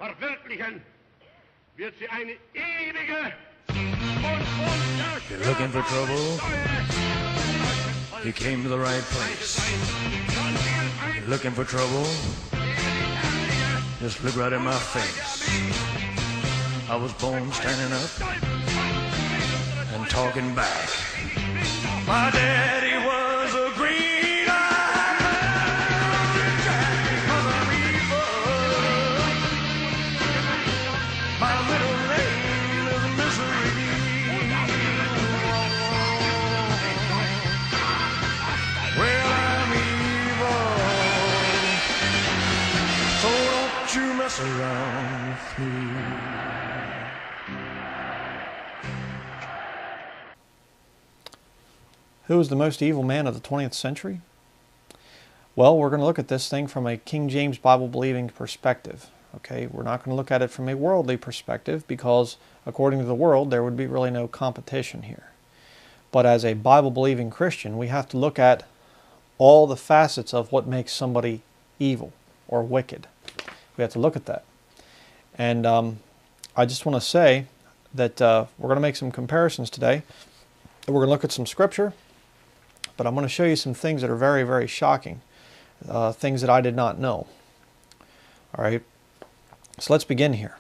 verwirklichen, wird sie eine ewige und unverschämte You're looking for trouble? You came to the right place. You're looking for trouble? Just look right in my face. I was born standing up and talking back. My daddy was a green-eyed mountain cat because I'm evil. My middle name is Misery. Well, I'm evil, so don't you mess around with me. Who was the most evil man of the 20th century? Well, we're going to look at this thing from a King James Bible-believing perspective. Okay, we're not going to look at it from a worldly perspective because, according to the world, there would be really no competition here. But as a Bible-believing Christian, we have to look at all the facets of what makes somebody evil or wicked. We have to look at that. And I just want to say that we're going to make some comparisons today. We're going to look at some scripture. But I'm going to show you some things that are very, very shocking. Things that I did not know. All right. So let's begin here.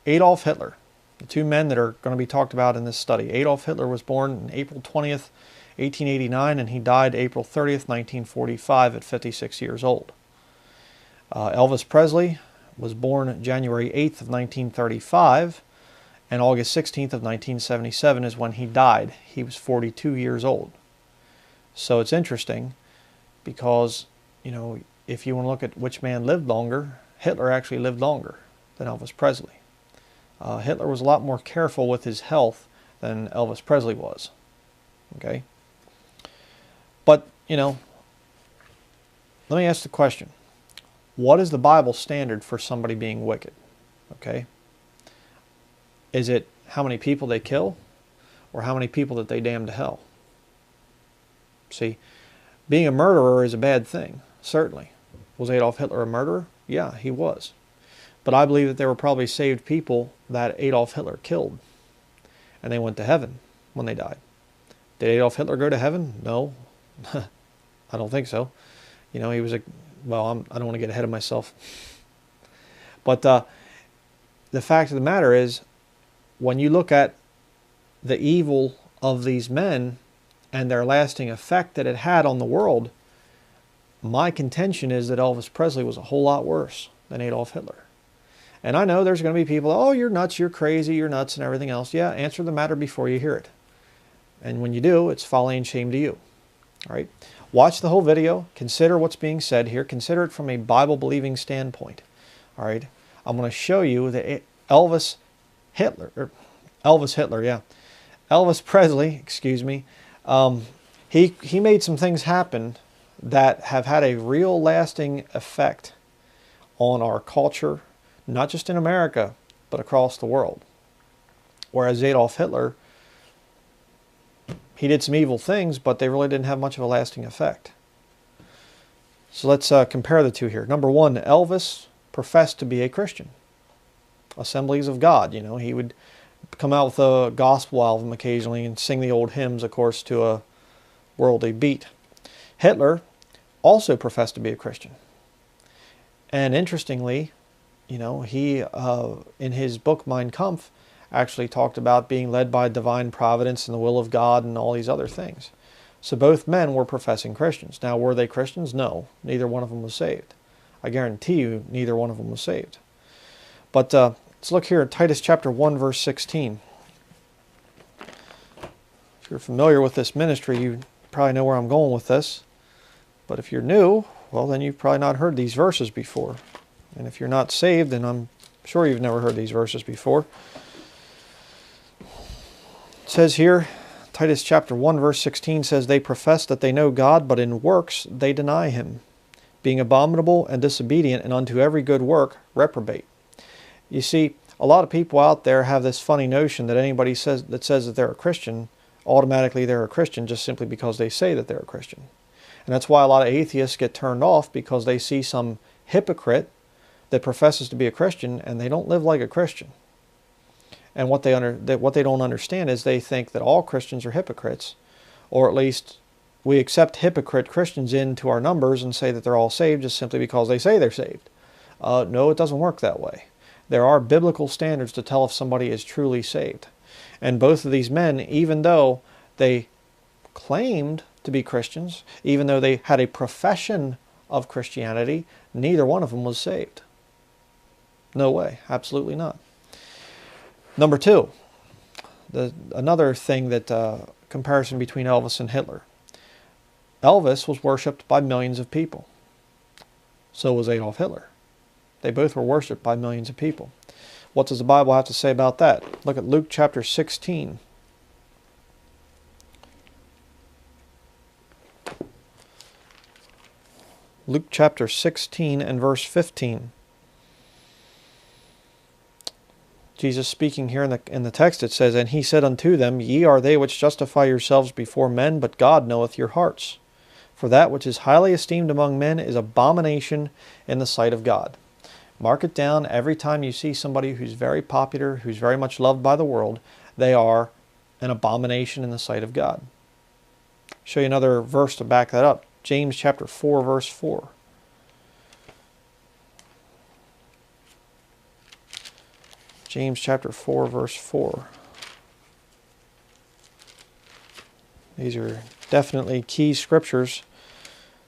Adolf Hitler. The two men that are going to be talked about in this study. Adolf Hitler was born on April 20th, 1889, and he died April 30th, 1945 at 56 years old. Elvis Presley was born January 8th of 1935, and August 16th of 1977 is when he died. He was 42 years old. So it's interesting because, you know, if you want to look at which man lived longer, Hitler actually lived longer than Elvis Presley. Hitler was a lot more careful with his health than Elvis Presley was. Okay? But, you know, let me ask the question. What is the Bible standard for somebody being wicked? Okay? Is it how many people they kill or how many people that they damn to hell? See, being a murderer is a bad thing, certainly. Was Adolf Hitler a murderer? Yeah, he was. But I believe that there were probably saved people that Adolf Hitler killed. And they went to heaven when they died. Did Adolf Hitler go to heaven? No. I don't think so. You know, he was a... Well, I don't want to get ahead of myself. But the fact of the matter is, when you look at the evil of these men and their lasting effect that it had on the world, my contention is that Elvis Presley was a whole lot worse than Adolf Hitler. And I know there's going to be people, oh, you're nuts, you're crazy, you're nuts, and everything else. Yeah, answer the matter before you hear it. And when you do, it's folly and shame to you. All right? Watch the whole video. Consider what's being said here. Consider it from a Bible-believing standpoint. All right? I'm going to show you that Elvis Presley, excuse me, he made some things happen that have had a real lasting effect on our culture, not just in America, but across the world. Whereas Adolf Hitler, he did some evil things, but they really didn't have much of a lasting effect. So let's compare the two here. Number one, Elvis professed to be a Christian. Assemblies of God, you know, he would come out with a gospel album occasionally and sing the old hymns, of course, to a worldly beat. Hitler also professed to be a Christian. And interestingly, you know, he, in his book Mein Kampf, actually talked about being led by divine providence and the will of God and all these other things. So both men were professing Christians. Now, were they Christians? No. Neither one of them was saved. I guarantee you neither one of them was saved. But let's look here at Titus chapter 1, verse 16. If you're familiar with this ministry, you probably know where I'm going with this. But if you're new, well, then you've probably not heard these verses before. And if you're not saved, then I'm sure you've never heard these verses before. It says here, Titus chapter 1, verse 16 says, they profess that they know God, but in works they deny him, being abominable and disobedient, and unto every good work reprobate. You see, a lot of people out there have this funny notion that anybody says that they're a Christian, automatically they're a Christian just simply because they say that they're a Christian. And that's why a lot of atheists get turned off, because they see some hypocrite that professes to be a Christian and they don't live like a Christian. And what they don't understand is they think that all Christians are hypocrites, or at least we accept hypocrite Christians into our numbers and say that they're all saved just simply because they say they're saved. No, it doesn't work that way. There are biblical standards to tell if somebody is truly saved. And both of these men, even though they claimed to be Christians, even though they had a profession of Christianity, neither one of them was saved. No way, absolutely not. Number two, another thing that comparison between Elvis and Hitler. Elvis was worshipped by millions of people. So was Adolf Hitler. They both were worshipped by millions of people. What does the Bible have to say about that? Look at Luke chapter 16. Luke chapter 16 and verse 15. Jesus speaking here in the text, it says, "And he said unto them, Ye are they which justify yourselves before men, but God knoweth your hearts. For that which is highly esteemed among men is abomination in the sight of God." Mark it down. Every time you see somebody who's very popular, who's very much loved by the world, they are an abomination in the sight of God. I'll show you another verse to back that up. James chapter 4, verse 4. James chapter 4, verse 4. These are definitely key scriptures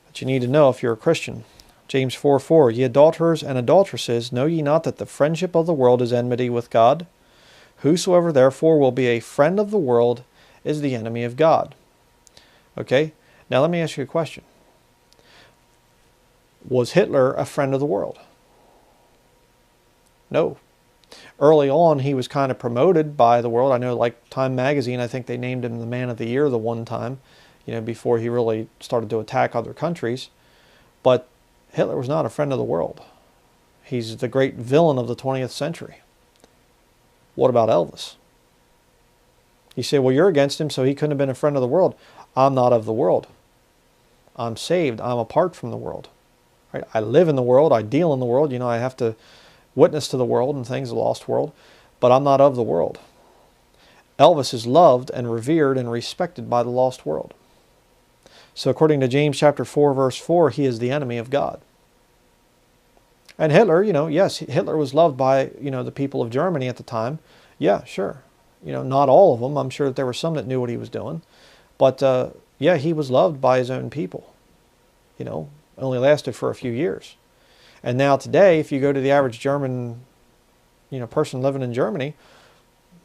that you need to know if you're a Christian. James 4:4, "Ye adulterers and adulteresses, know ye not that the friendship of the world is enmity with God? Whosoever therefore will be a friend of the world is the enemy of God." Okay, now let me ask you a question. Was Hitler a friend of the world? No. Early on, he was kind of promoted by the world. I know, like Time magazine, I think they named him the Man of the Year the one time, before he really started to attack other countries. But Hitler was not a friend of the world. He's the great villain of the 20th century. What about Elvis? You say, well, you're against him, so he couldn't have been a friend of the world. I'm not of the world. I'm saved. I'm apart from the world. Right? I live in the world. I deal in the world. I have to witness to the world and things, the lost world. But I'm not of the world. Elvis is loved and revered and respected by the lost world. So according to James chapter 4, verse 4, he is the enemy of God. And Hitler, yes, Hitler was loved by, the people of Germany at the time. Yeah, sure. Not all of them. I'm sure that there were some that knew what he was doing. But, yeah, he was loved by his own people. Only lasted for a few years. And now today, if you go to the average German, person living in Germany,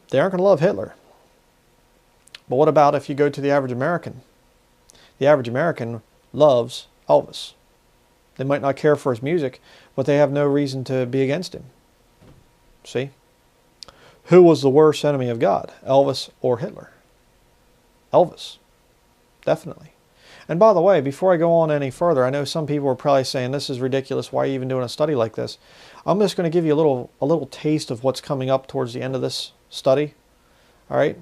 they aren't going to love Hitler. But what about if you go to the average American? The average American loves Elvis. They might not care for his music, but they have no reason to be against him. See? Who was the worst enemy of God, Elvis or Hitler? Elvis. Definitely. And by the way, before I go on any further, I know some people are probably saying, this is ridiculous, why are you even doing a study like this? I'm just going to give you a little taste of what's coming up towards the end of this study. All right?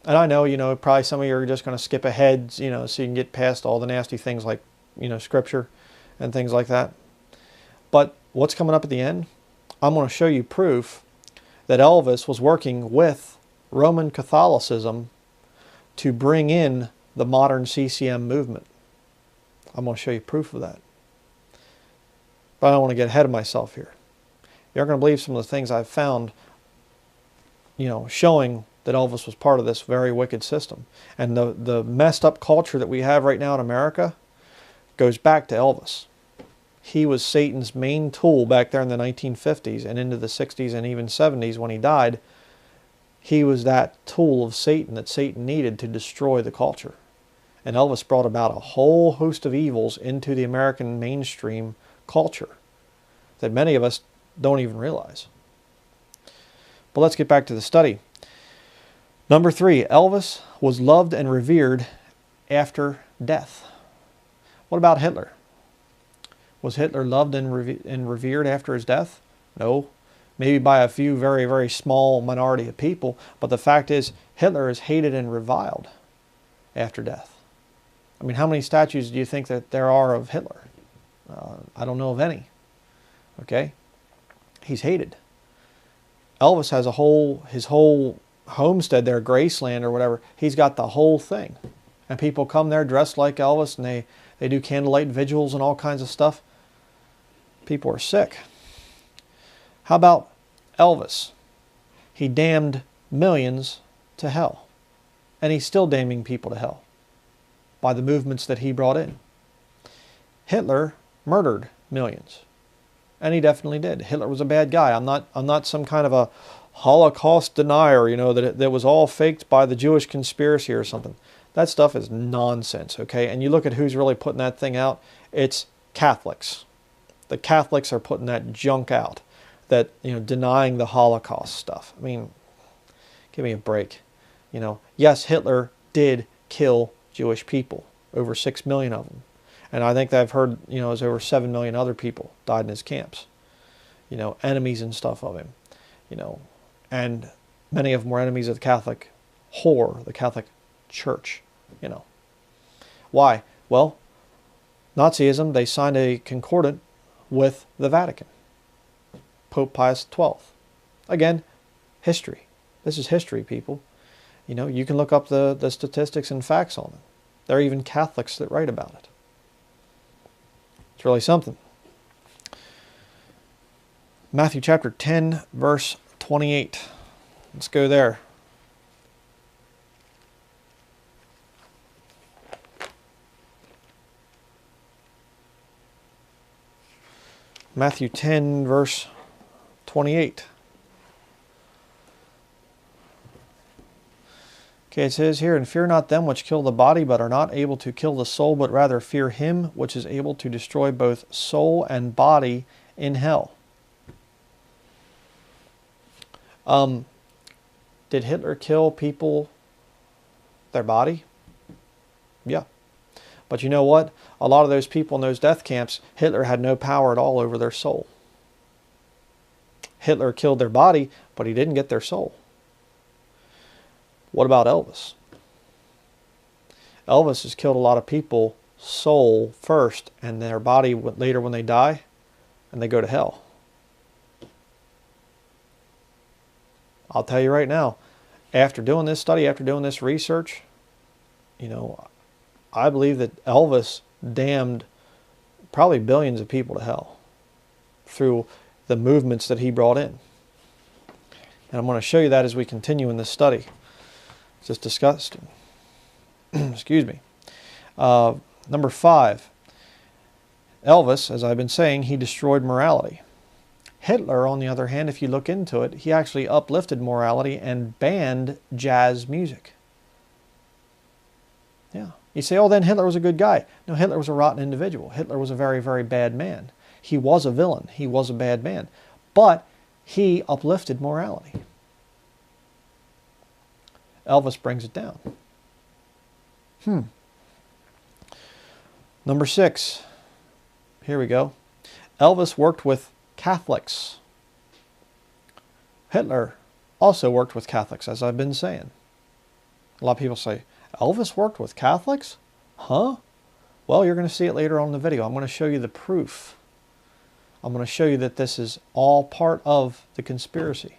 And I know, probably some of you are just going to skip ahead, so you can get past all the nasty things like, Scripture and things like that. But what's coming up at the end? I'm going to show you proof that Elvis was working with Roman Catholicism to bring in the modern CCM movement. I'm going to show you proof of that. But I don't want to get ahead of myself here. You're going to believe some of the things I've found, showing that Elvis was part of this very wicked system. And the messed up culture that we have right now in America goes back to Elvis. He was Satan's main tool back there in the 1950s and into the 60s and even 70s when he died. He was that tool of Satan that Satan needed to destroy the culture. And Elvis brought about a whole host of evils into the American mainstream culture that many of us don't even realize. But let's get back to the study. Number 3, Elvis was loved and revered after death. What about Hitler? Was Hitler loved and revered after his death? No. Maybe by a few very, very small minority of people. But the fact is, Hitler is hated and reviled after death. I mean, how many statues do you think that there are of Hitler? I don't know of any. Okay? He's hated. Elvis has his whole homestead there, Graceland or whatever. He's got the whole thing. And people come there dressed like Elvis, and they do candlelight vigils and all kinds of stuff. People are sick. How about Elvis? He damned millions to hell. And he's still damning people to hell by the movements that he brought in. Hitler murdered millions. And he definitely did. Hitler was a bad guy. I'm not some kind of a Holocaust denier, you know, that was all faked by the Jewish conspiracy or something. That stuff is nonsense, okay? And you look at who's really putting that thing out, it's Catholics. The Catholics are putting that junk out, that, you know, denying the Holocaust stuff. I mean, give me a break. You know, yes, Hitler did kill Jewish people, over 6 million of them. And I think that I've heard, you know, there's over 7 million other people died in his camps. You know, enemies and stuff of him. You know, and many of them were enemies of the Catholic whore, the Catholic Church, you know. Why? Well, Nazism, they signed a concordant with the Vatican. Pope Pius XII. Again, history. This is history, people. You know, you can look up the statistics and facts on it. There are even Catholics that write about it. It's really something. Matthew chapter 10, verse 28. Let's go there. Matthew 10, verse 28. Okay, it says here, "And fear not them which kill the body, but are not able to kill the soul, but rather fear him which is able to destroy both soul and body in hell." Did Hitler kill people, their body? Yeah. But you know what? A lot of those people in those death camps, Hitler had no power at all over their soul. Hitler killed their body, but he didn't get their soul. What about Elvis? Elvis has killed a lot of people, soul first, and their body later when they die, and they go to hell. I'll tell you right now, after doing this study, after doing this research, you know, I believe that Elvis damned probably billions of people to hell through the movements that he brought in. And I'm going to show you that as we continue in this study. It's just disgusting. Excuse me. Number 5. Elvis, as I've been saying, he destroyed morality. Hitler, on the other hand, if you look into it, he actually uplifted morality and banned jazz music. Yeah. You say, oh, then Hitler was a good guy. No, Hitler was a rotten individual. Hitler was a very, very bad man. He was a villain. He was a bad man. But he uplifted morality. Elvis brings it down. Number 6. Here we go. Elvis worked with Catholics. Hitler also worked with Catholics, as I've been saying. A lot of people say, Elvis worked with Catholics? Huh? Well, you're going to see it later on in the video. I'm going to show you the proof. I'm going to show you that this is all part of the conspiracy.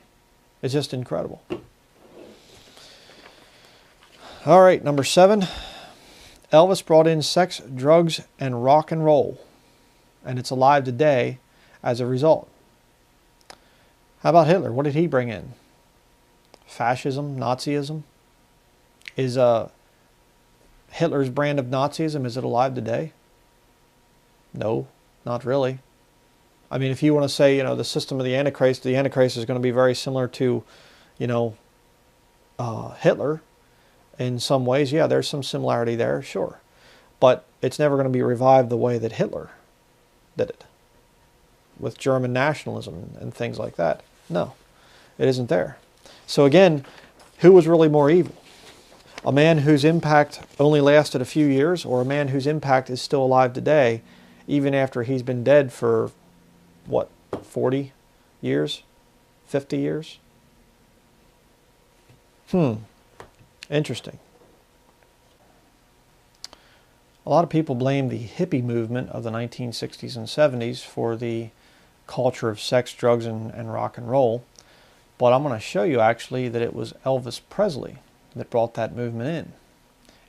It's just incredible. All right, number 7. Elvis brought in sex, drugs, and rock and roll. And it's alive today as a result. How about Hitler? What did he bring in? Fascism, Nazism? Is Hitler's brand of Nazism, is it alive today? No, not really. I mean, if you want to say, you know, the system of the Antichrist is going to be very similar to, you know, Hitler in some ways. Yeah, there's some similarity there, sure. But it's never going to be revived the way that Hitler did it, with German nationalism and things like that. No, it isn't there. So again, who was really more evil? A man whose impact only lasted a few years, or a man whose impact is still alive today, even after he's been dead for, what, 40 years? 50 years? Interesting. A lot of people blame the hippie movement of the 1960s and 70s for the culture of sex, drugs, and rock and roll. But I'm going to show you actually that it was Elvis Presley that brought that movement in.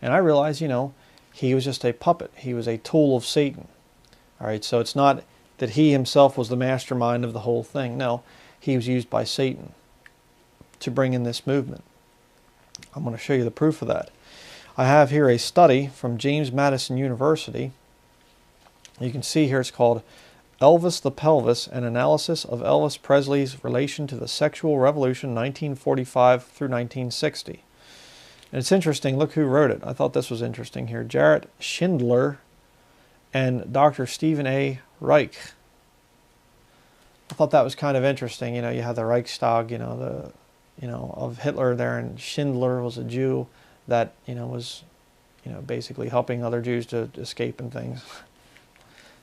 And I realize, you know, he was just a puppet. He was a tool of Satan. All right, so it's not that he himself was the mastermind of the whole thing. No, he was used by Satan to bring in this movement. I'm going to show you the proof of that. I have here a study from James Madison University. You can see here it's called Elvis the Pelvis, an analysis of Elvis Presley's relation to the sexual revolution 1945 through 1960. And it's interesting, look who wrote it. I thought this was interesting here. Jarrett Schindler and Dr. Stephen A. Reich. I thought that was kind of interesting. You know, you have the Reichstag, of Hitler there, and Schindler was a Jew that, was, basically helping other Jews to escape and things.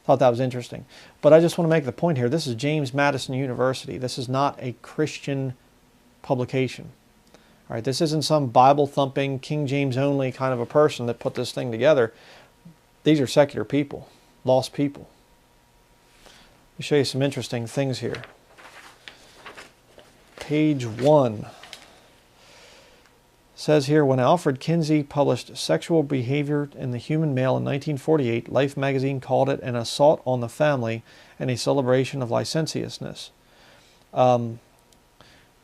Thought that was interesting. But I just want to make the point here. This is James Madison University. This is not a Christian publication. All right, this isn't some Bible-thumping, King James only kind of a person that put this thing together. These are secular people, lost people. Let me show you some interesting things here. Page 1 says here, when Alfred Kinsey published Sexual Behavior in the Human Male in 1948, Life magazine called it an assault on the family and a celebration of licentiousness.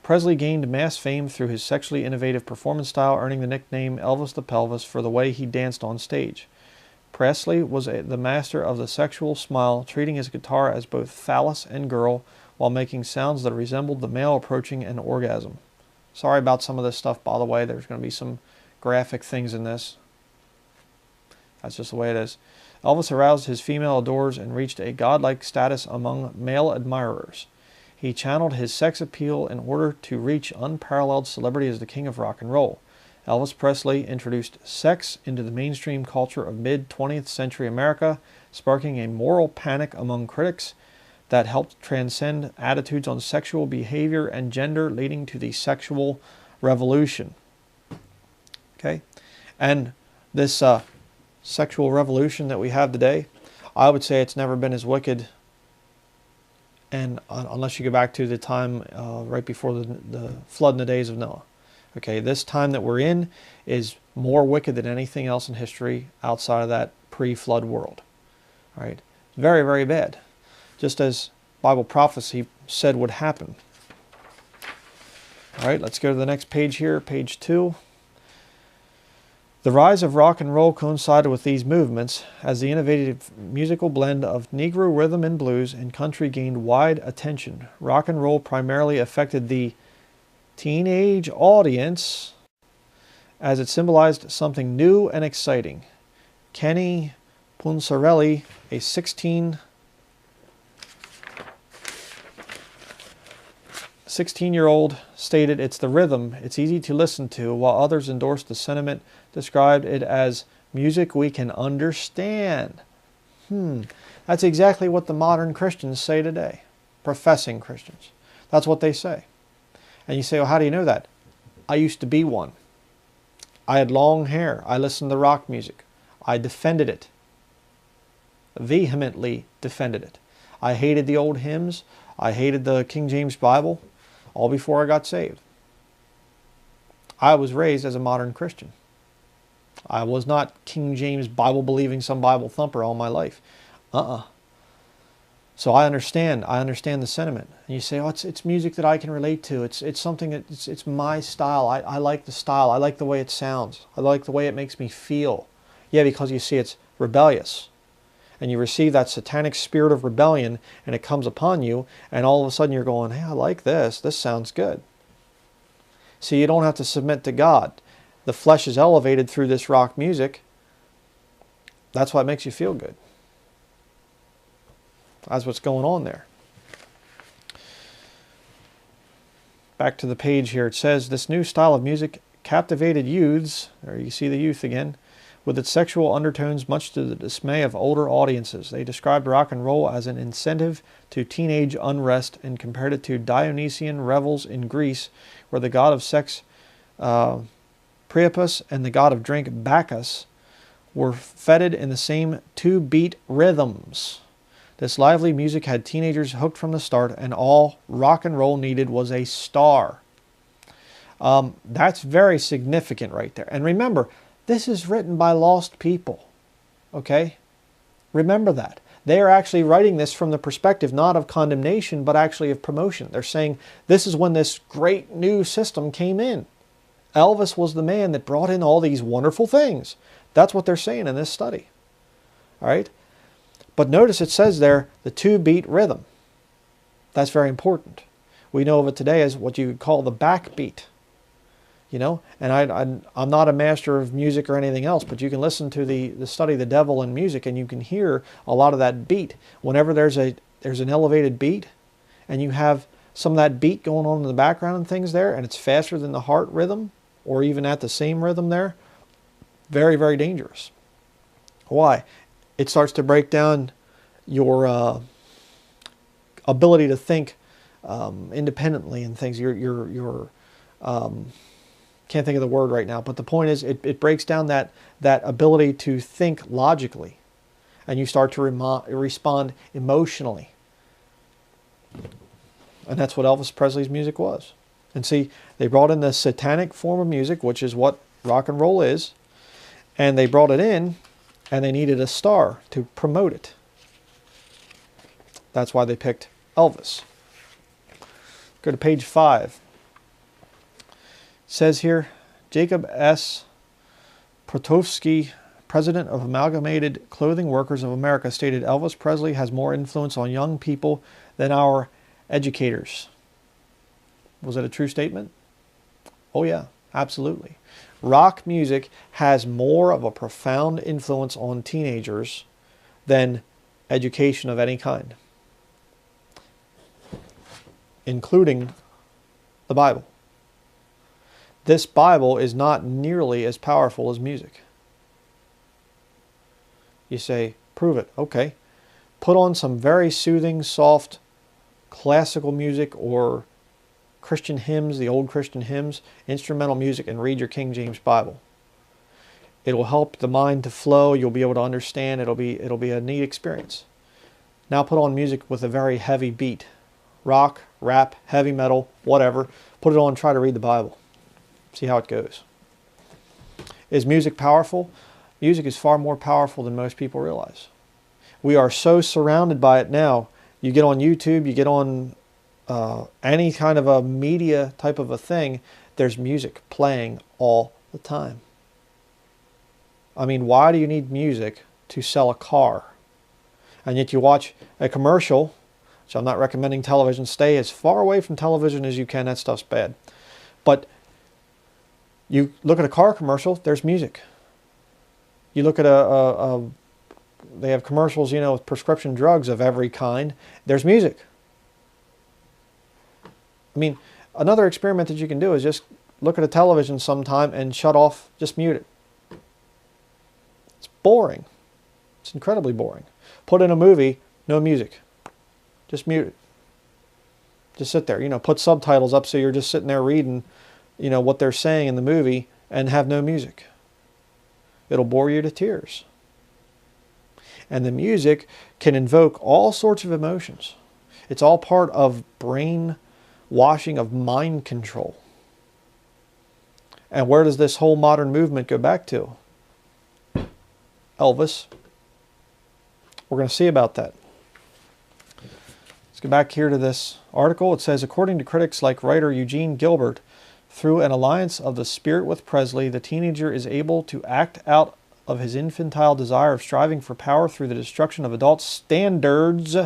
Presley gained mass fame through his sexually innovative performance style, earning the nickname Elvis the Pelvis for the way he danced on stage. Presley was the master of the sexual smile, treating his guitar as both phallus and girl, while making sounds that resembled the male approaching an orgasm. Sorry about some of this stuff, by the way. There's going to be some graphic things in this. That's just the way it is. Elvis aroused his female adorers and reached a godlike status among male admirers. He channeled his sex appeal in order to reach unparalleled celebrity as the king of rock and roll. Elvis Presley introduced sex into the mainstream culture of mid-20th century America, sparking a moral panic among critics that helped transcend attitudes on sexual behavior and gender, leading to the sexual revolution. Okay? And this sexual revolution that we have today, I would say it's never been as wicked, and unless you go back to the time right before the flood in the days of Noah. Okay, this time that we're in is more wicked than anything else in history outside of that pre-flood world. All right, very, very bad. Just as Bible prophecy said would happen. All right, let's go to the next page here, page 2. The rise of rock and roll coincided with these movements as the innovative musical blend of Negro rhythm and blues and country gained wide attention. Rock and roll primarily affected the teenage audience as it symbolized something new and exciting. Kenny Puncarelli, a 16-year-old, stated, "It's the rhythm, it's easy to listen to," while others endorsed the sentiment, described it as music we can understand. That's exactly what the modern Christians say today. Professing Christians. That's what they say. And you say, well, how do you know that? I used to be one. I had long hair. I listened to rock music. I defended it. Vehemently defended it. I hated the old hymns. I hated the King James Bible, all before I got saved. I was raised as a modern Christian. I was not King James Bible believing some Bible thumper all my life. So I understand the sentiment. And you say, oh, it's music that I can relate to. It's something that it's my style. I like the style. I like the way it sounds. I like the way it makes me feel. Yeah, because you see it's rebellious. And you receive that satanic spirit of rebellion and it comes upon you, and all of a sudden you're going, hey, I like this. This sounds good. See, you don't have to submit to God. The flesh is elevated through this rock music. That's what makes you feel good. That's what's going on there. Back to the page here. It says, this new style of music captivated youths, there you see the youth again, with its sexual undertones, much to the dismay of older audiences. They described rock and roll as an incentive to teenage unrest and compared it to Dionysian revels in Greece, where the god of sex, Priapus, and the god of drink, Bacchus, were feted in the same two-beat rhythms. This lively music had teenagers hooked from the start, and all rock and roll needed was a star. That's very significant right there. And remember, this is written by lost people. Okay? Remember that. They are actually writing this from the perspective not of condemnation, but actually of promotion. They're saying this is when this great new system came in. Elvis was the man that brought in all these wonderful things. That's what they're saying in this study. All right? But notice it says there, the 2-beat rhythm. That's very important. We know of it today as what you would call the backbeat. You know, and I'm not a master of music or anything else, but you can listen to the study The Devil in Music, and you can hear a lot of that beat. Whenever there's an elevated beat, and you have some of that beat going on in the background and things there, and it's faster than the heart rhythm, or even at the same rhythm there, very, very dangerous. Why? It starts to break down your ability to think independently and things. Your can't think of the word right now, but the point is it breaks down that ability to think logically, and you start to respond emotionally. And that's what Elvis Presley's music was. And see, they brought in the satanic form of music, which is what rock and roll is, and they brought it in, and they needed a star to promote it. That's why they picked Elvis. Go to page 5. It says here, Jacob S. Protofsky, president of Amalgamated Clothing Workers of America, stated Elvis Presley has more influence on young people than our educators. Was that a true statement? Oh yeah, absolutely. Rock music has more of a profound influence on teenagers than education of any kind, including the Bible. This Bible is not nearly as powerful as music. You say, prove it. Okay. Put on some very soothing, soft, classical music or Christian hymns, the old Christian hymns, instrumental music, and read your King James Bible. It will help the mind to flow. You'll be able to understand. It'll be a neat experience. Now put on music with a very heavy beat. Rock, rap, heavy metal, whatever. Put it on and try to read the Bible. See how it goes. Is music powerful? Music is far more powerful than most people realize. We are so surrounded by it now. You get on YouTube, you get on any kind of a media type of a thing, there's music playing all the time. I mean, why do you need music to sell a car? And yet you watch a commercial, which I'm not recommending television. Stay as far away from television as you can. That stuff's bad. But you look at a car commercial, there's music. You look at they have commercials, you know, with prescription drugs of every kind. There's music. I mean, another experiment that you can do is just look at a television sometime and shut off, just mute it. It's boring. It's incredibly boring. Put in a movie, no music. Just mute it. Just sit there, you know, put subtitles up so you're just sitting there reading, you know, what they're saying in the movie and have no music. It'll bore you to tears. And the music can invoke all sorts of emotions. It's all part of brain washing, of mind control. And where does this whole modern movement go back to? Elvis. We're going to see about that. Let's go back here to this article. It says, according to critics like writer Eugene Gilbert, through an alliance of the spirit with Presley, the teenager is able to act out of his infantile desire of striving for power through the destruction of adult standards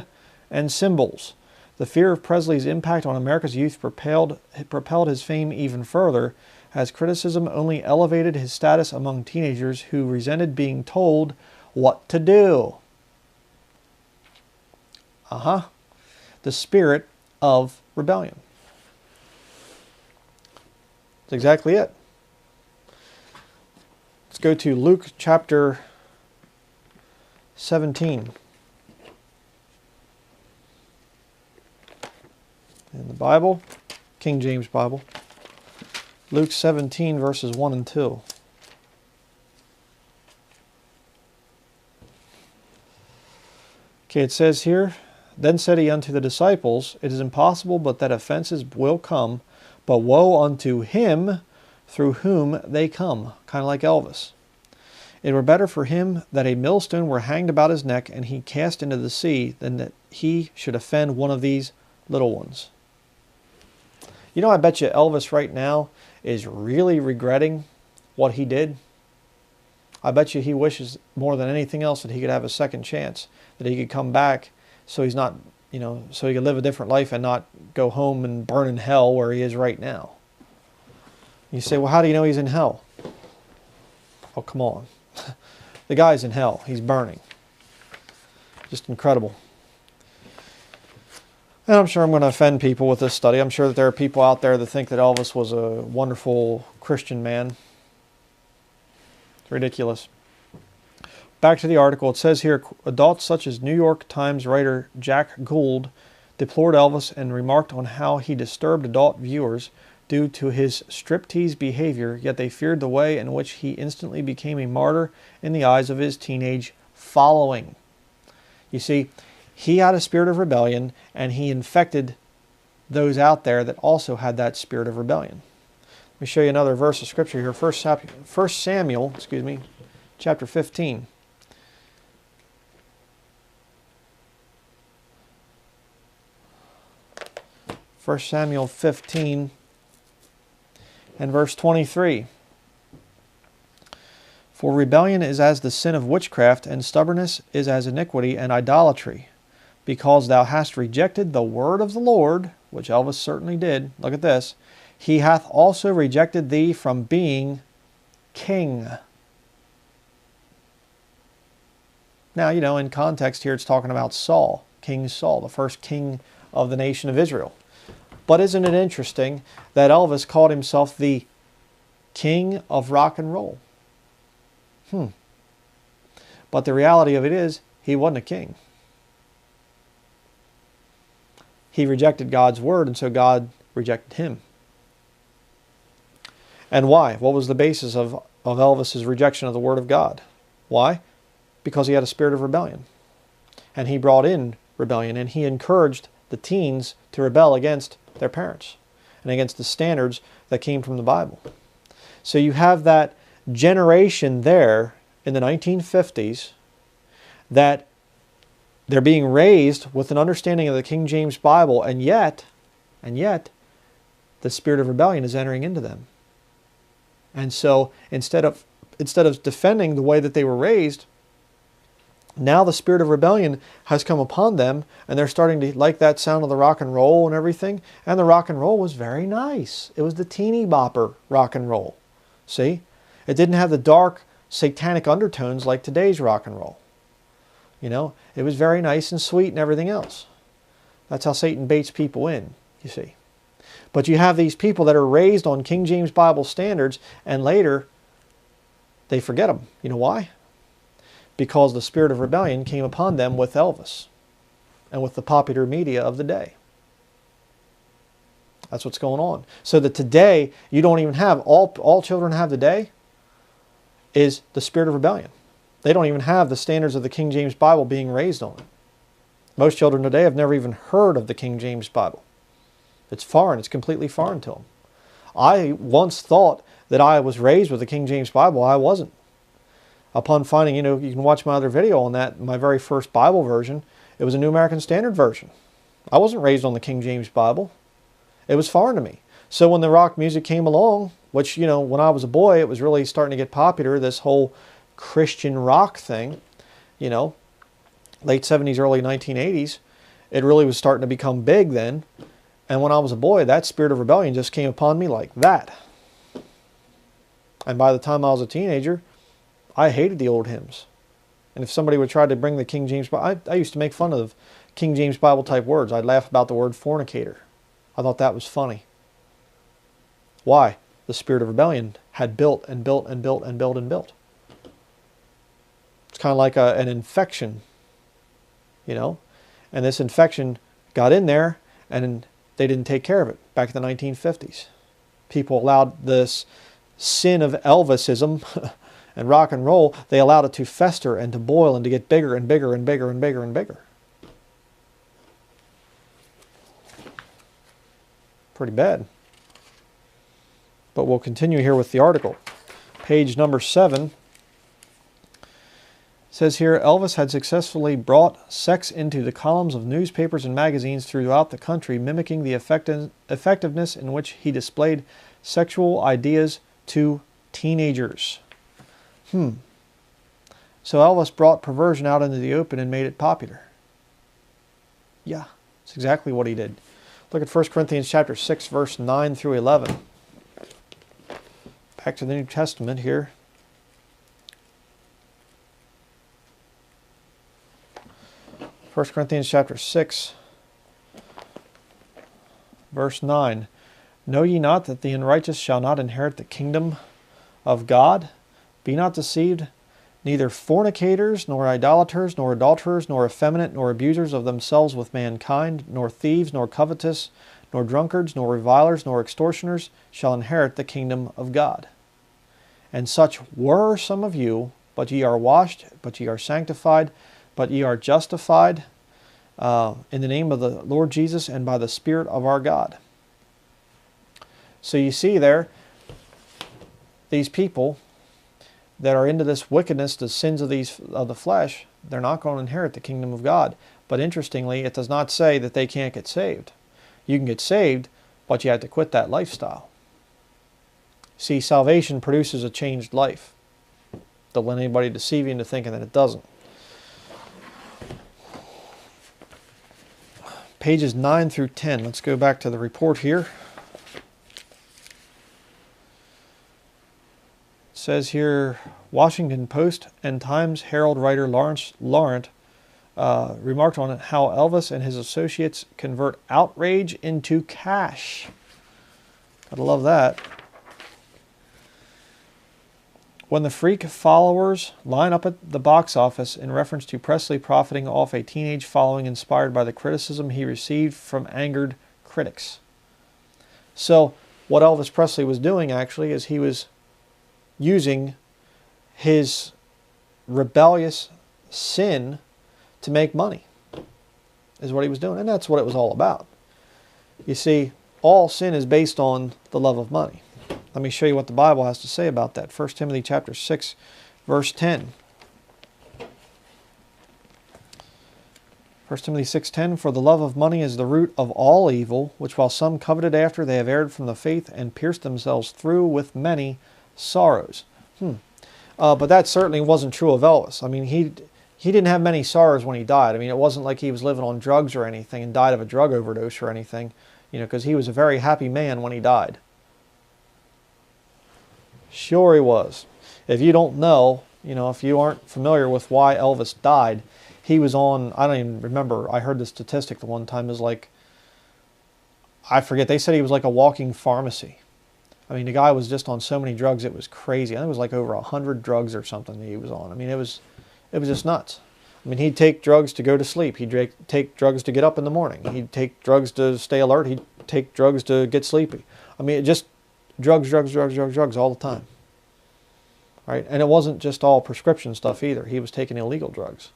and symbols. The fear of Presley's impact on America's youth propelled his fame even further, as criticism only elevated his status among teenagers who resented being told what to do. The spirit of rebellion. That's exactly it. Let's go to Luke chapter 17. In the Bible, King James Bible. Luke 17 verses 1 and 2. Okay, it says here, then said he unto the disciples, it is impossible but that offenses will come, but woe unto him through whom they come. Kind of like Elvis. It were better for him that a millstone were hanged about his neck and he cast into the sea than that he should offend one of these little ones. You know, I bet you Elvis right now is really regretting what he did. I bet you he wishes more than anything else that he could have a second chance, that he could come back so he's not, so he could live a different life and not go home and burn in hell where he is right now. You say, well, how do you know he's in hell? Oh, come on. The guy's in hell. He's burning. Just incredible. And I'm sure I'm going to offend people with this study. I'm sure that there are people out there that think that Elvis was a wonderful Christian man. It's ridiculous. Back to the article. It says here, adults such as New York Times writer Jack Gould deplored Elvis and remarked on how he disturbed adult viewers due to his striptease behavior, yet they feared the way in which he instantly became a martyr in the eyes of his teenage following. You see, he had a spirit of rebellion, and he infected those out there that also had that spirit of rebellion. Let me show you another verse of Scripture here. 1 Samuel, chapter 15. First Samuel 15 and verse 23. For rebellion is as the sin of witchcraft, and stubbornness is as iniquity and idolatry. Because thou hast rejected the word of the Lord, which Elvis certainly did. Look at this. He hath also rejected thee from being king. Now, in context here, it's talking about Saul, King Saul, the first king of the nation of Israel. But isn't it interesting that Elvis called himself the king of rock and roll? But the reality of it is, he wasn't a king. He rejected God's word, and so God rejected him. And why? What was the basis of Elvis's rejection of the word of God? Why? Because he had a spirit of rebellion. And he brought in rebellion, and he encouraged the teens to rebel against their parents and against the standards that came from the Bible. So you have that generation there in the 1950s that they're being raised with an understanding of the King James Bible, and yet, the spirit of rebellion is entering into them. And so instead of defending the way that they were raised, now the spirit of rebellion has come upon them, and they're starting to like that sound of the rock and roll and everything. And the rock and roll was very nice. It was the teeny bopper rock and roll. See? It didn't have the dark satanic undertones like today's rock and roll. It was very nice and sweet and everything else. That's how Satan baits people in, you see. But you have these people that are raised on King James Bible standards, and later they forget them. You know why? Because the spirit of rebellion came upon them with Elvis and with the popular media of the day. That's what's going on. So that today, you don't even have, all children have today is the spirit of rebellion. They don't even have the standards of the King James Bible being raised on it. Most children today have never even heard of the King James Bible. It's foreign. It's completely foreign to them. I once thought that I was raised with the King James Bible. I wasn't. Upon finding, you can watch my other video on that, my very first Bible version, it was a New American Standard Version. I wasn't raised on the King James Bible. It was foreign to me. So when the rock music came along, which, when I was a boy, it was really starting to get popular, this whole Christian rock thing, late 70s, early 1980s, it really was starting to become big then. And when I was a boy, that spirit of rebellion just came upon me like that. And by the time I was a teenager, I hated the old hymns. And if somebody would try to bring the King James Bible, I used to make fun of King James Bible type words. I'd laugh about the word fornicator. I thought that was funny. Why? The spirit of rebellion had built and built and built and built and built. It's kind of like an infection, and this infection got in there, and they didn't take care of it back in the 1950s. People allowed this sin of Elvisism and rock and roll, they allowed it to fester and to boil and to get bigger and bigger and bigger and bigger and bigger. Pretty bad. But we'll continue here with the article. Page number 7 says here, Elvis had successfully brought sex into the columns of newspapers and magazines throughout the country, mimicking the effectiveness in which he displayed sexual ideas to teenagers. So Elvis brought perversion out into the open and made it popular. Yeah, that's exactly what he did. Look at 1 Corinthians chapter 6, verse 9 through 11. Back to the New Testament here. First Corinthians chapter 6, verse 9. Know ye not that the unrighteous shall not inherit the kingdom of God? Be not deceived, neither fornicators, nor idolaters, nor adulterers, nor effeminate, nor abusers of themselves with mankind, nor thieves, nor covetous, nor drunkards, nor revilers, nor extortioners shall inherit the kingdom of God. And such were some of you, but ye are washed, but ye are sanctified, but ye are justified in the name of the Lord Jesus and by the Spirit of our God. So you see there, these people that are into this wickedness, the sins of the flesh, they're not going to inherit the kingdom of God. But interestingly, it does not say that they can't get saved. You can get saved, but you have to quit that lifestyle. See, salvation produces a changed life. Don't let anybody deceive you into thinking that it doesn't. Pages 9 through 10. Let's go back to the report here. It says here, Washington Post and Times Herald writer Lawrence remarked on it how Elvis and his associates convert outrage into cash. Gotta love that. When the freak followers line up at the box office in reference to Presley profiting off a teenage following inspired by the criticism he received from angered critics. So what Elvis Presley was doing actually is he was using his rebellious sin to make money, is what he was doing. And that's what it was all about. You see, all sin is based on the love of money. Let me show you what the Bible has to say about that. 1 Timothy chapter 6, verse 10. 1 Timothy 6:10, For the love of money is the root of all evil, which while some coveted after, they have erred from the faith and pierced themselves through with many sorrows. But that certainly wasn't true of Elvis. I mean, he didn't have many sorrows when he died. I mean, it wasn't like he was living on drugs or anything and died of a drug overdose or anything, because he was a very happy man when he died. Sure he was. If you don't know, if you aren't familiar with why Elvis died, he was on, I don't even remember, I heard the statistic the one time, is like, I forget, they said he was like a walking pharmacy. I mean, the guy was just on so many drugs, it was crazy. I think it was like over 100 drugs or something that he was on. I mean, it was just nuts. I mean, he'd take drugs to go to sleep. He'd take drugs to get up in the morning. He'd take drugs to stay alert. He'd take drugs to get sleepy. I mean, it just drugs all the time. Right? And it wasn't just all prescription stuff either. He was taking illegal drugs.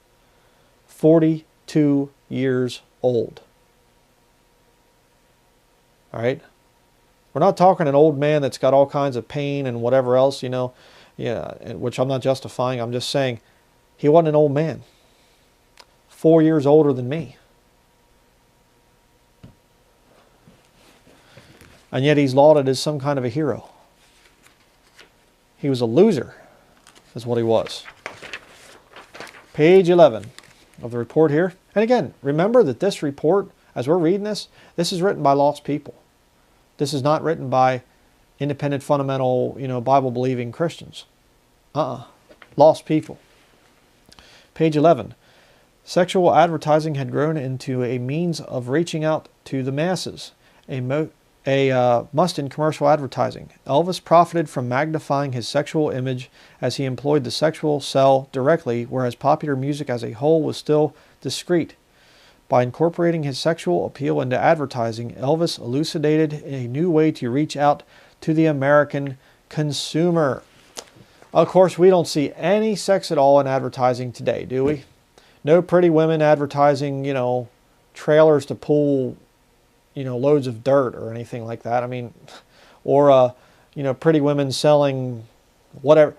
42 years old. All right? We're not talking an old man that's got all kinds of pain and whatever else, which I'm not justifying. I'm just saying he wasn't an old man. 4 years older than me. And yet he's lauded as some kind of a hero. He was a loser, is what he was. Page 11 of the report here. And again, remember that this report, as we're reading this is written by lost people. This is not written by independent, fundamental, Bible-believing Christians. Lost people. Page 11. Sexual advertising had grown into a means of reaching out to the masses, a must in commercial advertising. Elvis profited from magnifying his sexual image as he employed the sexual cell directly, whereas popular music as a whole was still discreet. By incorporating his sexual appeal into advertising, Elvis elucidated a new way to reach out to the American consumer. Of course, we don't see any sex at all in advertising today, do we? No pretty women advertising, trailers to pull, loads of dirt or anything like that. I mean, or pretty women selling whatever.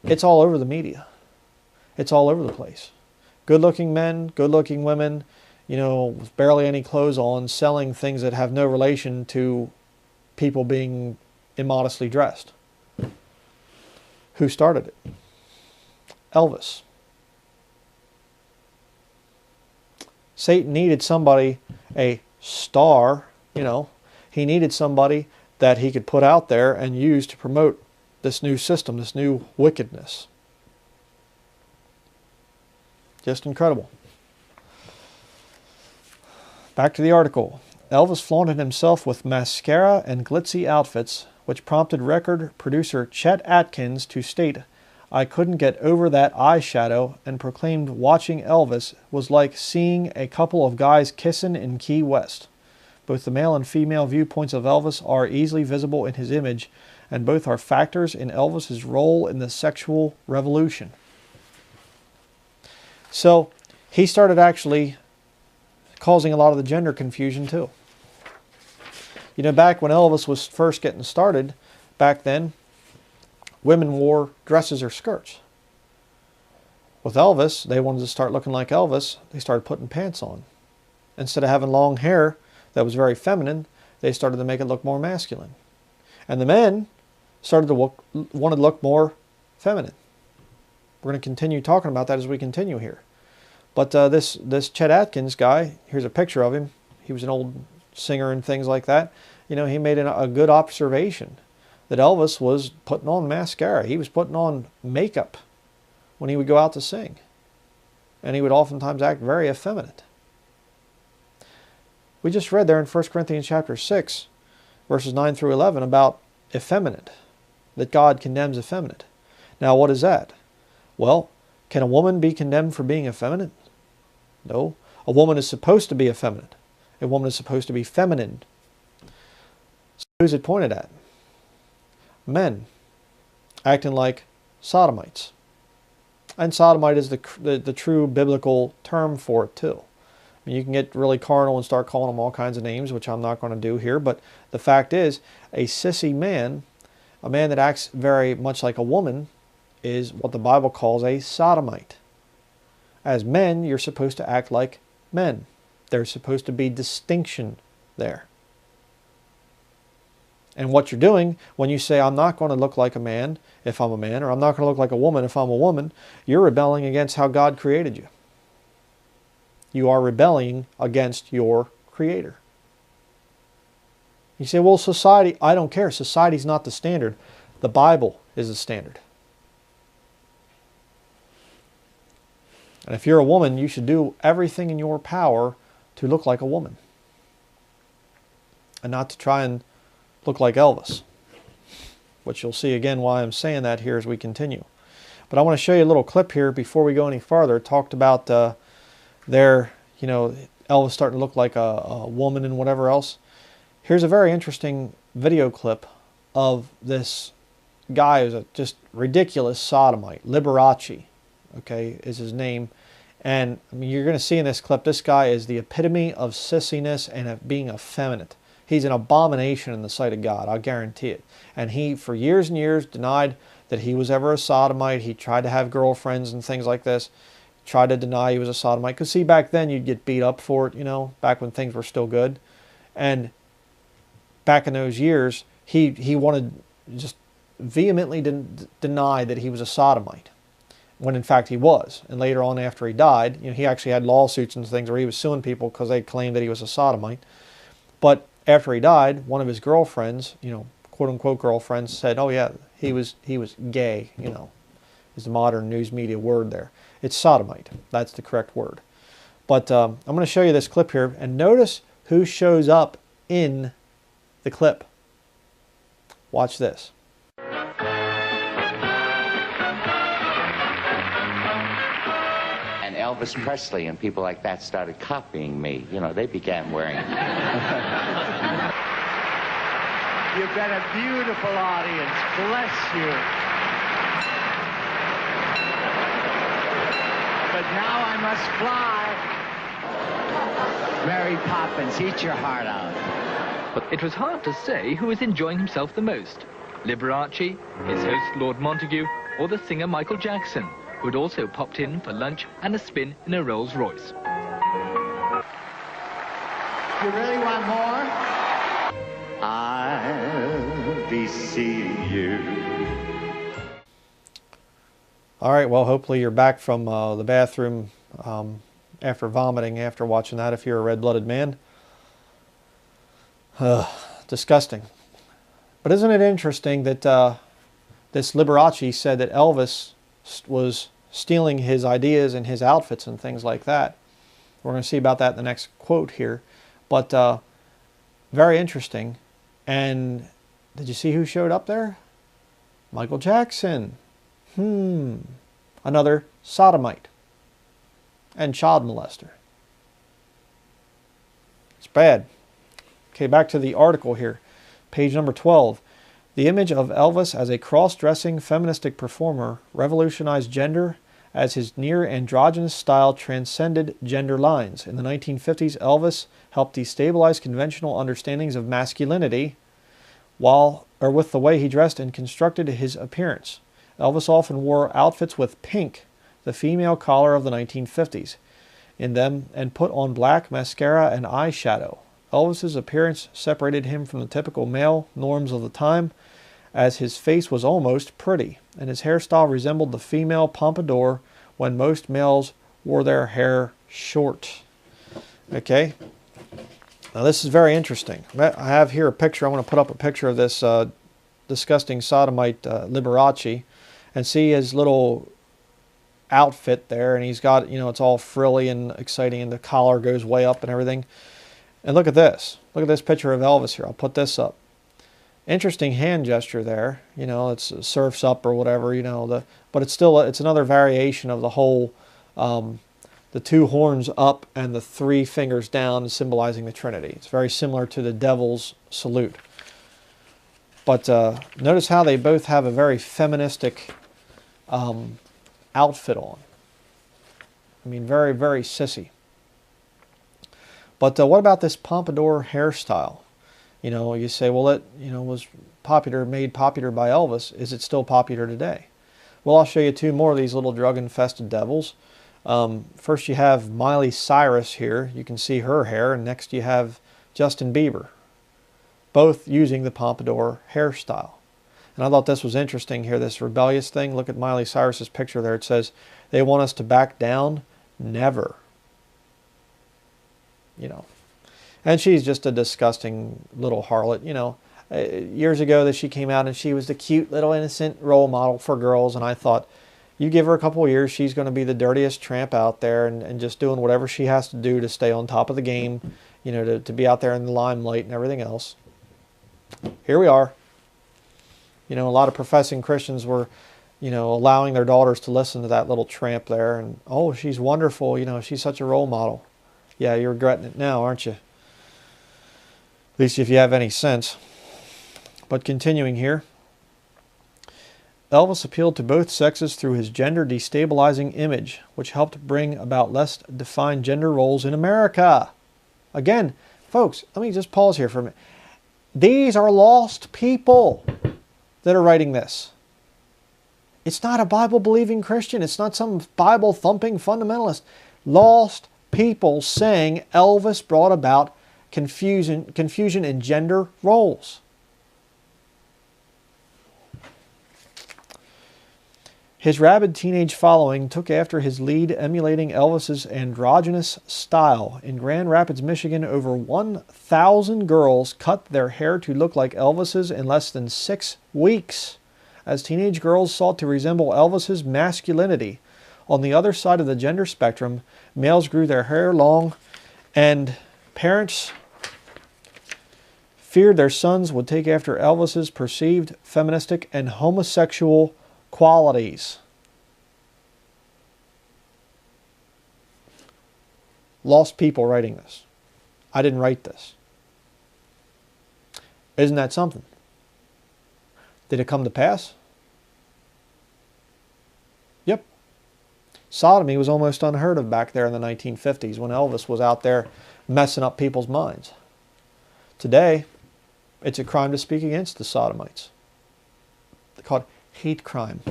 It's all over the media. It's all over the place. Good-looking men, good-looking women, with barely any clothes on, selling things that have no relation to people being immodestly dressed. Who started it? Elvis. Satan needed somebody, a star, he needed somebody that he could put out there and use to promote this new system, this new wickedness. Just incredible. Back to the article. Elvis flaunted himself with mascara and glitzy outfits, which prompted record producer Chet Atkins to state, "I couldn't get over that eyeshadow," and proclaimed watching Elvis was like seeing a couple of guys kissing in Key West. Both the male and female viewpoints of Elvis are easily visible in his image, and both are factors in Elvis's role in the sexual revolution. So he started actually causing a lot of the gender confusion too. Back when Elvis was first getting started, back then, women wore dresses or skirts. With Elvis, they wanted to start looking like Elvis. They started putting pants on. Instead of having long hair that was very feminine, they started to make it look more masculine. And the men started to wanted to look more feminine. We're going to continue talking about that as we continue here. But this Chet Atkins guy, here's a picture of him. He was an old singer and things like that. He made a good observation that Elvis was putting on mascara. He was putting on makeup when he would go out to sing. And he would oftentimes act very effeminate. We just read there in 1 Corinthians chapter 6, verses 9 through 11, about effeminate, that God condemns effeminate. Now, what is that? Well, can a woman be condemned for being effeminate? No. A woman is supposed to be effeminate. A woman is supposed to be feminine. So who's it pointed at? Men acting like sodomites. And sodomite is the true biblical term for it too. I mean, you can get really carnal and start calling them all kinds of names, which I'm not going to do here, but the fact is, a sissy man, a man that acts very much like a woman, is what the Bible calls a sodomite. As men, you're supposed to act like men. There's supposed to be distinction there. And what you're doing when you say, I'm not going to look like a man if I'm a man, or I'm not going to look like a woman if I'm a woman, you're rebelling against how God created you. You are rebelling against your Creator. You say, well, society, I don't care. Society's not the standard. The Bible is the standard. And if you're a woman, you should do everything in your power to look like a woman. And not to try and look like Elvis. Which you'll see again why I'm saying that here as we continue. But I want to show you a little clip here before we go any farther. It talked about Elvis starting to look like a woman and whatever else. Here's a very interesting video clip of this guy who's a just ridiculous sodomite. Liberace, okay, is his name. And I mean, you're going to see in this clip, this guy is the epitome of sissiness and of being effeminate. He's an abomination in the sight of God, I'll guarantee it. And he, for years and years, denied that he was ever a sodomite. He tried to have girlfriends and things like this. Tried to deny he was a sodomite. Because see, back then you'd get beat up for it, back when things were still good. And back in those years, he wanted just vehemently deny that he was a sodomite, when in fact he was. And later on, after he died, he actually had lawsuits and things where he was suing people because they claimed that he was a sodomite. But after he died, one of his girlfriends, quote unquote girlfriends, said, "Oh yeah, he was gay." Is the modern news media word there. It's sodomite. That's the correct word. But I'm going to show you this clip here, and notice who shows up in the clip. Watch this. And Elvis Presley and people like that started copying me. They began wearing it. You've got a beautiful audience. Bless you. But now I must fly. Mary Poppins, eat your heart out. But it was hard to say who was enjoying himself the most. Liberace, his host Lord Montague, or the singer Michael Jackson, who had also popped in for lunch and a spin in a Rolls Royce. You really want more? I'll be seeing you. All right, well, hopefully you're back from the bathroom after vomiting after watching that, if you're a red-blooded man. Disgusting. But isn't it interesting that this Liberace said that Elvis was stealing his ideas and his outfits and things like that. We're going to see about that in the next quote here. But very interesting. And did you see who showed up there? Michael Jackson. Another sodomite and child molester. It's bad. Okay, back to the article here. Page number 12. The image of Elvis as a cross-dressing feministic performer revolutionized gender as his near-androgynous style transcended gender lines. In the 1950s, Elvis helped destabilize conventional understandings of masculinity with the way he dressed and constructed his appearance. Elvis often wore outfits with pink, the female color of the 1950s, in them, and put on black mascara and eyeshadow. Elvis's appearance separated him from the typical male norms of the time, as his face was almost pretty, and his hairstyle resembled the female pompadour when most males wore their hair short. Okay, now this is very interesting. I have here a picture. I want to put up a picture of this disgusting sodomite Liberace, and see his little outfit there, and he's got, it's all frilly and exciting, and the collar goes way up and everything. And look at this. Look at this picture of Elvis here. I'll put this up. Interesting hand gesture there. It's surfs up or whatever, but it's still, it's another variation of the whole, the two horns up and the three fingers down symbolizing the Trinity. It's very similar to the devil's salute. But notice how they both have a very feministic outfit on. I mean, very, very sissy. But what about this pompadour hairstyle? You say, well, it was made popular by Elvis. Is it still popular today? Well, I'll show you two more of these little drug-infested devils. First you have Miley Cyrus here. You can see her hair. And next you have Justin Bieber, both using the pompadour hairstyle. And I thought this was interesting here, this rebellious thing. Look at Miley Cyrus's picture there. It says, they want us to back down? Never. And she's just a disgusting little harlot. Years ago that she came out and she was the cute little innocent role model for girls, and I thought, you give her a couple of years, she's going to be the dirtiest tramp out there and just doing whatever she has to do to stay on top of the game, to be out there in the limelight and everything else. Here we are. A lot of professing Christians were, allowing their daughters to listen to that little tramp there, and, oh, she's wonderful, she's such a role model. Yeah, you're regretting it now, aren't you? At least if you have any sense. But continuing here. Elvis appealed to both sexes through his gender-destabilizing image, which helped bring about less defined gender roles in America. Again, folks, let me just pause here for a minute. These are lost people that are writing this. It's not a Bible-believing Christian. It's not some Bible-thumping fundamentalist. Lost people saying Elvis brought about confusion in gender roles. His rabid teenage following took after his lead, emulating Elvis's androgynous style. In Grand Rapids, Michigan, over 1,000 girls cut their hair to look like Elvis's in less than 6 weeks, as teenage girls sought to resemble Elvis's masculinity. On the other side of the gender spectrum, males grew their hair long, and parents feared their sons would take after Elvis's perceived feministic and homosexual qualities. Lost people writing this. I didn't write this. Isn't that something? Did it come to pass? Yep. Sodomy was almost unheard of back there in the 1950s when Elvis was out there messing up people's minds. Today, it's a crime to speak against the sodomites. They're called hate crime.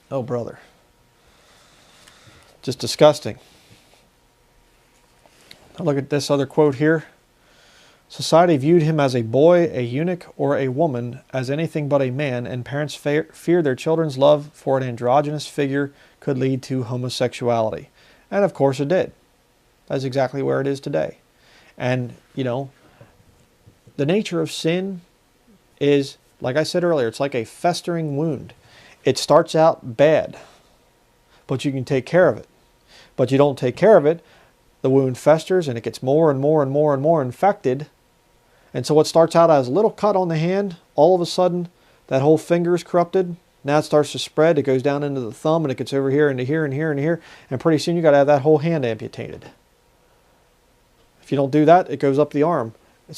Oh, brother. Just disgusting. Now look at this other quote here. Society viewed him as a boy, a eunuch, or a woman, as anything but a man, and parents feared their children's love for an androgynous figure could lead to homosexuality. And of course it did. That's exactly where it is today. And, you know, the nature of sin is, like I said earlier, it's like a festering wound. It starts out bad, but you can take care of it. But you don't take care of it, the wound festers and it gets more and more and more and more infected. And so what starts out as a little cut on the hand, all of a sudden that whole finger is corrupted. Now it starts to spread. It goes down into the thumb and it gets over here into here and here and here. And pretty soon you got to have that whole hand amputated. If you don't do that, it goes up the arm.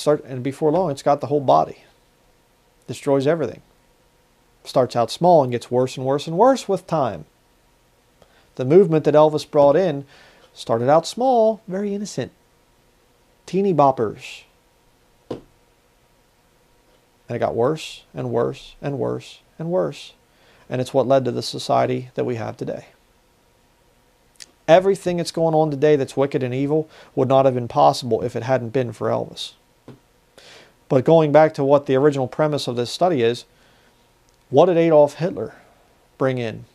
And before long, it's got the whole body. Destroys everything. Starts out small and gets worse and worse and worse with time. The movement that Elvis brought in started out small, very innocent. Teeny boppers. And it got worse and worse and worse and worse. And it's what led to the society that we have today. Everything that's going on today that's wicked and evil would not have been possible if it hadn't been for Elvis. But going back to what the original premise of this study is, what did Adolf Hitler bring in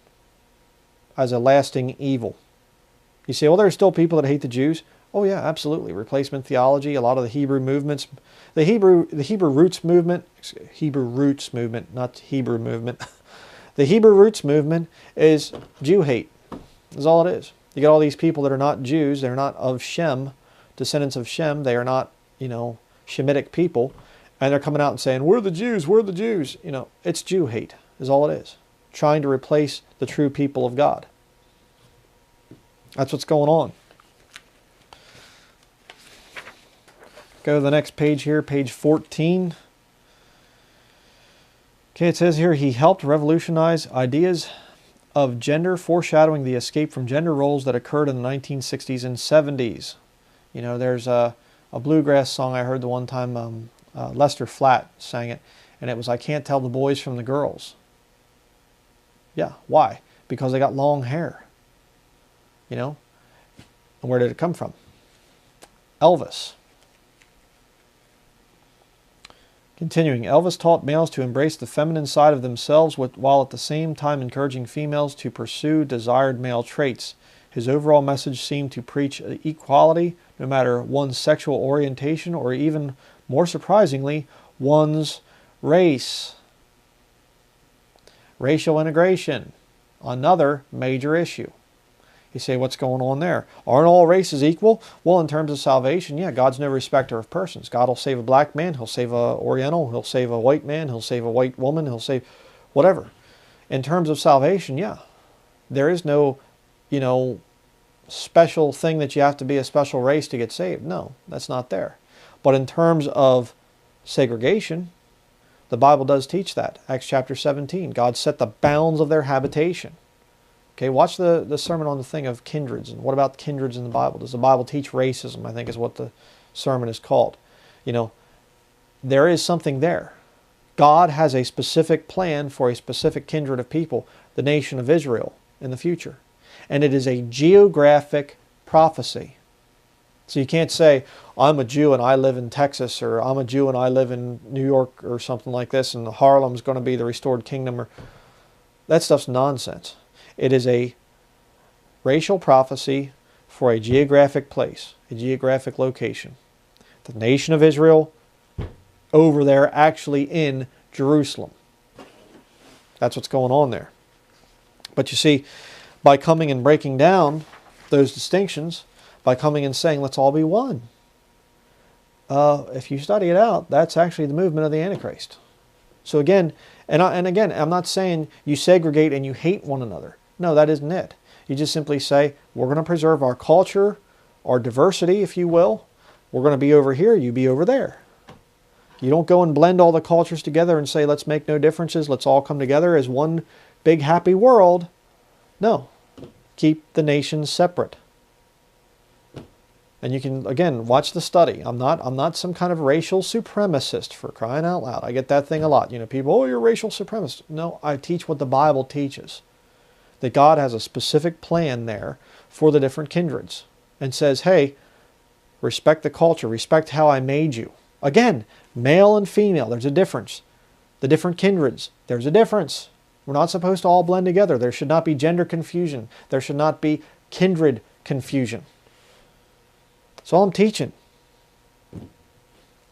as a lasting evil? You say, well, there are still people that hate the Jews. Oh yeah, absolutely. Replacement theology, a lot of the Hebrew movements, the Hebrew roots movement, not Hebrew movement. The Hebrew roots movement is Jew hate. That's all it is. You got all these people that are not Jews, they're not of Shem, descendants of Shem, they are not, you know, Shemitic people, and they're coming out and saying, we're the Jews, we're the Jews. You know, it's Jew hate is all it is. Trying to replace the true people of God. That's what's going on. Go to the next page here, page 14. Okay, it says here, he helped revolutionize ideas of gender, foreshadowing the escape from gender roles that occurred in the 1960s and 70s. You know, there's a bluegrass song I heard the one time, Lester Flatt sang it, and it was, I can't tell the boys from the girls. Yeah, why? Because they got long hair. You know? And where did it come from? Elvis. Continuing, Elvis taught males to embrace the feminine side of themselves while at the same time encouraging females to pursue desired male traits. His overall message seemed to preach equality no matter one's sexual orientation or even, more surprisingly, one's race. Racial integration, another major issue. You say, what's going on there? Aren't all races equal? Well, in terms of salvation, yeah, God's no respecter of persons. God will save a black man, he'll save a Oriental, he'll save a white man, he'll save a white woman, he'll save whatever. In terms of salvation, yeah, there is no, you know, special thing that you have to be a special race to get saved. No, that's not there. But in terms of segregation, the Bible does teach that. Acts chapter 17, God set the bounds of their habitation. Okay, watch the sermon on the thing of kindreds. And what about kindreds in the Bible? Does the Bible teach racism? I think is what the sermon is called. You know, there is something there. God has a specific plan for a specific kindred of people, the nation of Israel, in the future. And it is a geographic prophecy. So you can't say, I'm a Jew and I live in Texas, or I'm a Jew and I live in New York, or something like this, and Harlem's going to be the restored kingdom. Or that stuff's nonsense. It is a racial prophecy for a geographic place, a geographic location. The nation of Israel over there, actually in Jerusalem. That's what's going on there. But you see, by coming and breaking down those distinctions, by coming and saying, let's all be one, if you study it out, that's actually the movement of the Antichrist. So again, and again, I'm not saying you segregate and you hate one another. No, that isn't it. You just simply say, we're going to preserve our culture, our diversity, if you will. We're going to be over here, you be over there. You don't go and blend all the cultures together and say, let's make no differences, let's all come together as one big happy world. No. Keep the nations separate. And you can, again, watch the study. I'm not some kind of racial supremacist, for crying out loud. I get that thing a lot. You know, people, oh, you're a racial supremacist. No, I teach what the Bible teaches. That God has a specific plan there for the different kindreds. And says, hey, respect the culture. Respect how I made you. Again, male and female, there's a difference. The different kindreds, there's a difference. We're not supposed to all blend together. There should not be gender confusion. There should not be kindred confusion. That's all I'm teaching.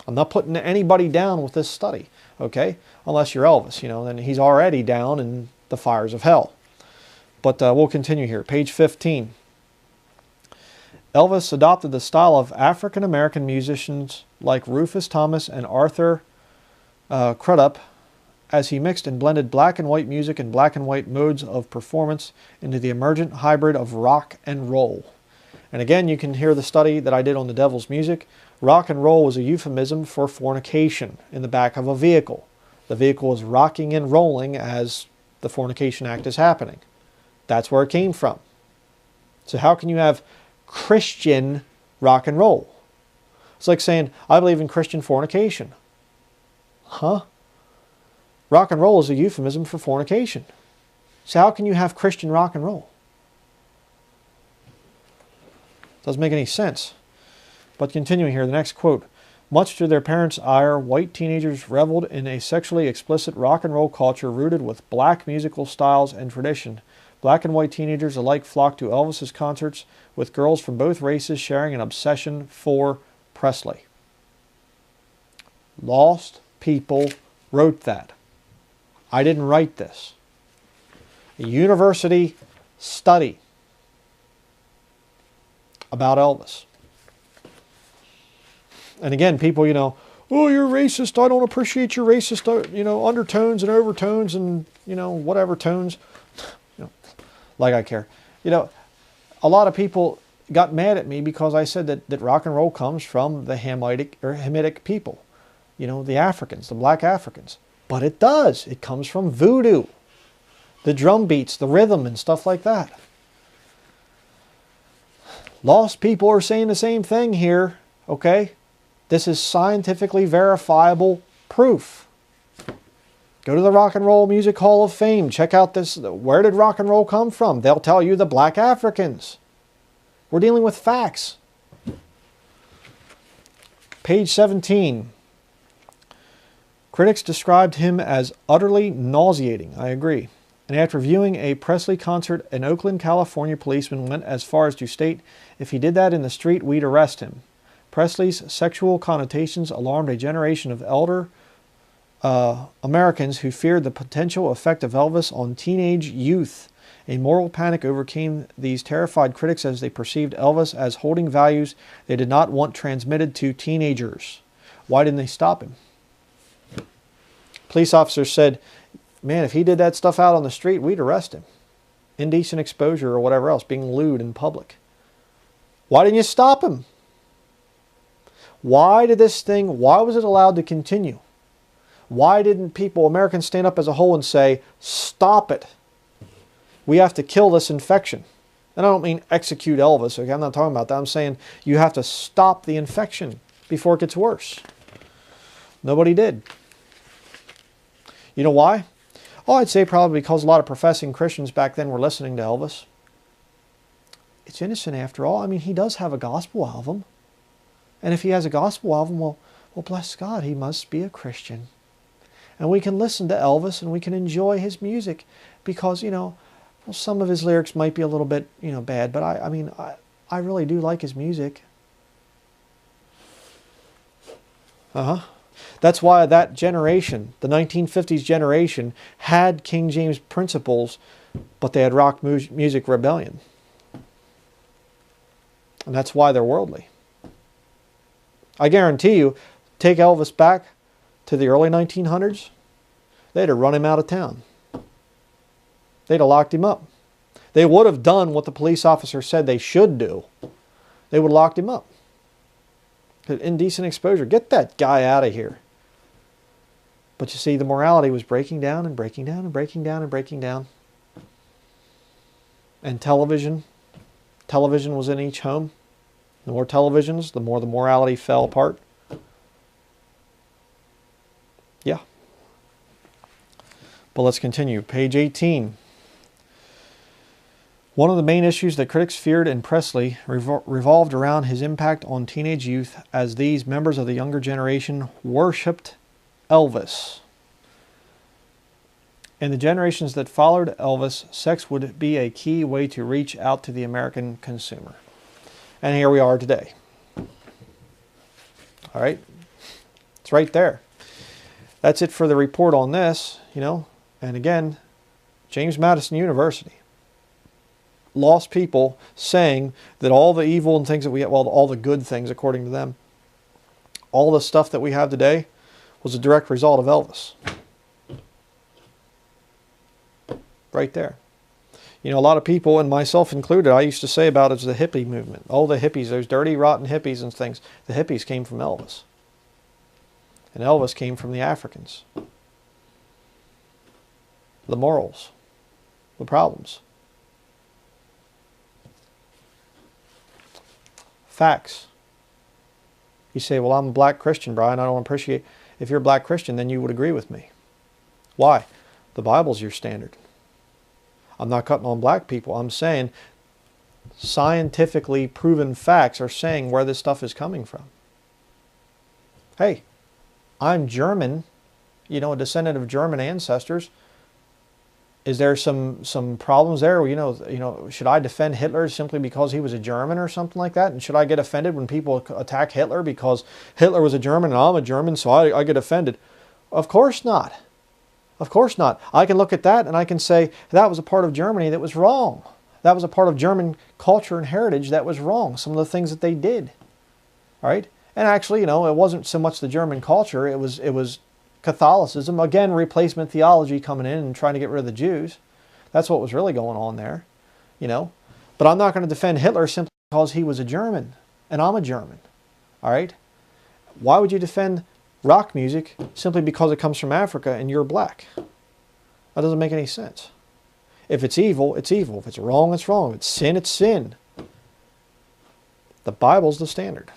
I'm not putting anybody down with this study, okay? Unless you're Elvis, you know, then he's already down in the fires of hell. But we'll continue here. Page 15. Elvis adopted the style of African-American musicians like Rufus Thomas and Arthur Crudup as he mixed and blended black and white music and black and white modes of performance into the emergent hybrid of rock and roll. And again, you can hear the study that I did on the devil's music. Rock and roll was a euphemism for fornication in the back of a vehicle. The vehicle is rocking and rolling as the fornication act is happening. That's where it came from. So how can you have Christian rock and roll? It's like saying, I believe in Christian fornication. Huh? Rock and roll is a euphemism for fornication. So how can you have Christian rock and roll? Doesn't make any sense. But continuing here, the next quote. Much to their parents' ire, white teenagers reveled in a sexually explicit rock and roll culture rooted with black musical styles and tradition. Black and white teenagers alike flocked to Elvis's concerts, with girls from both races sharing an obsession for Presley. Lost people wrote that. I didn't write this. A university study about Elvis. And again, people, you know, oh, you're racist. I don't appreciate your racist, you know, undertones and overtones and, you know, whatever tones. You know, like I care. You know, a lot of people got mad at me because I said that rock and roll comes from the Hamitic people. You know, the Africans, the black Africans. But it does. It comes from voodoo. The drum beats, the rhythm and stuff like that. Lost people are saying the same thing here, okay? This is scientifically verifiable proof. Go to the Rock and Roll Music Hall of Fame. Check out this. Where did rock and roll come from? They'll tell you the black Africans. We're dealing with facts. Page 17. Critics described him as utterly nauseating. I agree. And after viewing a Presley concert, an Oakland, California policeman went as far as to state, if he did that in the street, we'd arrest him. Presley's sexual connotations alarmed a generation of elder Americans who feared the potential effect of Elvis on teenage youth. A moral panic overcame these terrified critics as they perceived Elvis as holding values they did not want transmitted to teenagers. Why didn't they stop him? Police officers said, man, if he did that stuff out on the street, we'd arrest him. Indecent exposure or whatever else, being lewd in public. Why didn't you stop him? Why was it allowed to continue? Why didn't Americans stand up as a whole and say, stop it? We have to kill this infection. And I don't mean execute Elvis. Okay? I'm not talking about that. I'm saying you have to stop the infection before it gets worse. Nobody did. You know why? Oh, I'd say probably because a lot of professing Christians back then were listening to Elvis. It's innocent after all. I mean, he does have a gospel album. And if he has a gospel album, well, bless God, he must be a Christian. And we can listen to Elvis and we can enjoy his music because, you know, well, some of his lyrics might be a little bit, you know, bad. But I really do like his music. That's why that generation, the 1950s generation, had King James principles, but they had rock music rebellion. And that's why they're worldly. I guarantee you, take Elvis back to the early 1900s, they'd have run him out of town. They'd have locked him up. They would have done what the police officer said they should do. They would have locked him up. Indecent exposure. Get that guy out of here. But you see, the morality was breaking down and breaking down and breaking down and breaking down. And television was in each home. The more televisions, the more the morality fell apart. Yeah. But let's continue. Page 18. One of the main issues that critics feared in Presley revolved around his impact on teenage youth, as these members of the younger generation worshipped Elvis. In the generations that followed Elvis, sex would be a key way to reach out to the American consumer. And here we are today. All right? It's right there. That's it for the report on this, you know. And again, James Madison University. Lost people saying that all the evil and things that we have, well, all the good things according to them, all the stuff that we have today was a direct result of Elvis. Right there. You know, a lot of people, and myself included, I used to say about it as the hippie movement. Oh, the hippies, those dirty, rotten hippies and things. The hippies came from Elvis. And Elvis came from the Africans. The morals. The problems. Facts. You say, well, I'm a black Christian, Brian. I don't appreciate. If you're a black Christian, then you would agree with me. Why? The Bible's your standard. I'm not cutting on black people. I'm saying scientifically proven facts are saying where this stuff is coming from. Hey, I'm German, you know, a descendant of German ancestors. Is there some problems there? You know, should I defend Hitler simply because he was a German or something like that? And should I get offended when people attack Hitler because Hitler was a German and I'm a German, so I get offended? Of course not. Of course not. I can look at that and I can say that was a part of Germany that was wrong. That was a part of German culture and heritage that was wrong. Some of the things that they did. All right? And actually, you know, it wasn't so much the German culture. It was Catholicism. Again, replacement theology coming in and trying to get rid of the Jews. That's what was really going on there. You know? But I'm not going to defend Hitler simply because he was a German and I'm a German. All right? Why would you defend rock music simply because it comes from Africa and you're black? That doesn't make any sense. If it's evil, it's evil. If it's wrong, it's wrong. If it's sin, it's sin. The Bible's the standard.